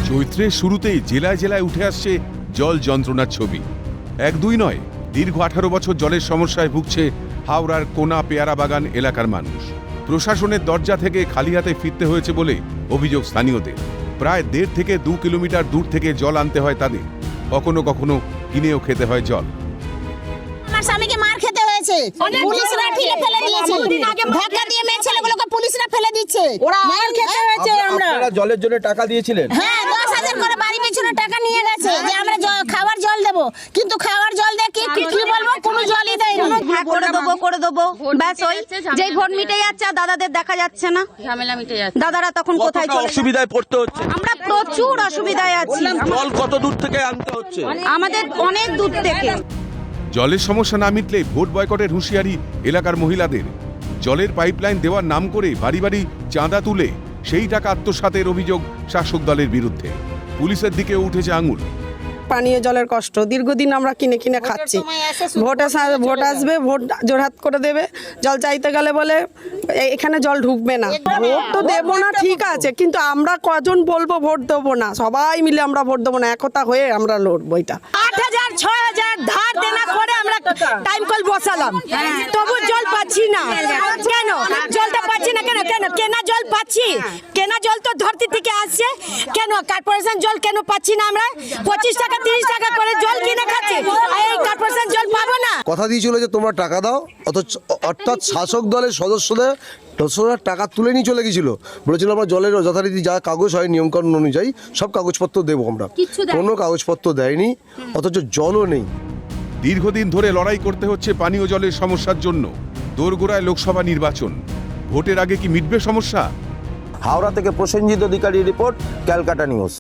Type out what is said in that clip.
চৈত্রের শুরুতেই জেলায় জেলায় উঠে আসছে জল যন্ত্রণার ছবি। এক দুই নয়, দীর্ঘ 18 বছর জলের সমস্যায় ভুগছে হাওড়ার কোনা পেয়ারা বাগান এলাকার মানুষ। প্রশাসনের দরজা থেকে খালি হাতে ফিরতে হয়েছে বলে অভিযোগ স্থানীয়দের। প্রায় 1.5 থেকে 2 কিলোমিটার দূর থেকে জল আনতে হয় তাদের। কখনো কখনো কিনেও খেতে হয় জল। আমার স্বামীকে মার খেতে হয়েছে, পুলিশরা ঠেলে ফেলে দিয়েছে, ধাক্কা দিয়ে মেয়ে ছেলেগুলোকে পুলিশরা ফেলে দিচ্ছে, মার খেতে হয়েছে। আপনারা জলের জন্য টাকা দিয়েছিলেন? হ্যাঁ, 10,000 করে বাড়ি পেছনে টাকা নিয়ে গেছে যে আমরা খাবার জল দেবো, কিন্তু খাবার জল দিয়ে কি বলবো, কোনো জলই দেয়নি। হ্যাঁ, করে দেবো ব্যাস, ওই যেই ভোট মিটে যাচ্ছে আর দাদাদের দেখা যাচ্ছে না, ঝামেলা মিটে যাচ্ছে। দাদারা তখন কোথায় চলে? অসুবিধায় পড়তে হচ্ছে? আমরা প্রচুর অসুবিধায় আছি। জল কত দূর থেকে আনতে হচ্ছে? আমাদের অনেক দূর থেকে। জলের সমস্যা না মিটলে ভোট বয়কটের হুঁশিয়ারি এলাকার মহিলাদের। জলের পাইপলাইন দেওয়ার নাম করে বাড়ি বাড়ি চাঁদা তুলে সেই টাকা আত্মসাতের অভিযোগ শাসক দলের বিরুদ্ধে। পুলিশের দিকেও উঠেছে আঙুল। পানীয় জলের কষ্ট দীর্ঘদিন আমরা কিনে কিনে খাচ্ছি। ভোট আসবে, ভোট জোরহাত করে দেবে, জল চাইতে গেলে বলে এখানে জল ঢুকবে না। ভোট তো দেবো না, ঠিক আছে, কিন্তু আমরা কজন বলবো ভোট দেবো না? সবাই মিলে আমরা ভোট দেবো না, একতা হয়ে আমরা লড়বো। এটা 8,000 6,000 ধার দেনা করে আমরা টাইম কল বসালাম, তবু জল পাচ্ছি না। কেন জলটা পাচ্ছি না? কেন কেন কেনা জল পাচ্ছি? কেনা জল তো ধরতি থেকে আসছে, কেন কর্পোরেশন জল কেন পাচ্ছি না? আমরা 25 টাকা 30 টাকা করে জল কিনে খাচ্ছি, এই কর্পোরেশন জল পাবো না। কথা দিয়েছিল যে তোমরা টাকা দাও, অর্থাৎ শাসক দলের সদস্যদের টাকা তুলে নিয়ে চলে গেছিল। বলেছিল আমরা জলের যথারীতি যা কাগজ হয় নিয়মকানুন অনুযায়ী সব কাগজপত্র দেবো আমরা, কোনো কাগজপত্র দেয়নি, অথচ জলও নেই। দীর্ঘদিন ধরে লড়াই করতে হচ্ছে পানীয় জলের সমস্যার জন্য। দোরগোড়ায় লোকসভা নির্বাচন, ভোটের আগে কি মিটবে সমস্যা? হাওড়া থেকে প্রসেনজিৎ অধিকারী রিপোর্ট, ক্যালকাটা নিউজ।